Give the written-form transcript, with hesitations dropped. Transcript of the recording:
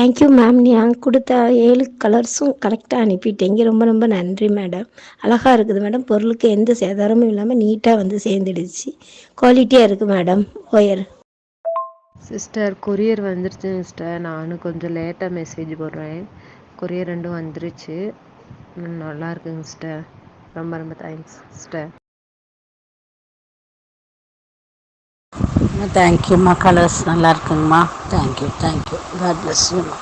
Thank you ma'am. நான் கொடுத்த 7 கலர்ஸும் கரெக்டாக அனுப்பிட்டீங்க. ரொம்ப ரொம்ப நன்றி மேடம். அழகாக இருக்குது மேடம். பொருளுக்கு எந்த சேதாரமும் இல்லாமல் நீட்டாக வந்து சேர்ந்துடுச்சு. குவாலிட்டியாக இருக்குது மேடம். ஒயர் சிஸ்டர் கொரியர் வந்துருச்சு சிஸ்டர். நானும் கொஞ்சம் லேட்டாக மெசேஜ் போடுறேன். கொரியர் ரெண்டும் வந்துருச்சு. நல்லா இருக்குங்க சிஸ்டர். ரொம்ப ரொம்ப தேங்க்ஸ் சிஸ்டர். தேங்க்யூம்மா. கலர்ஸ் நல்லா இருக்குங்கம்மா. தேங்க்யூ. காட் பிளஸ் யூம்மா.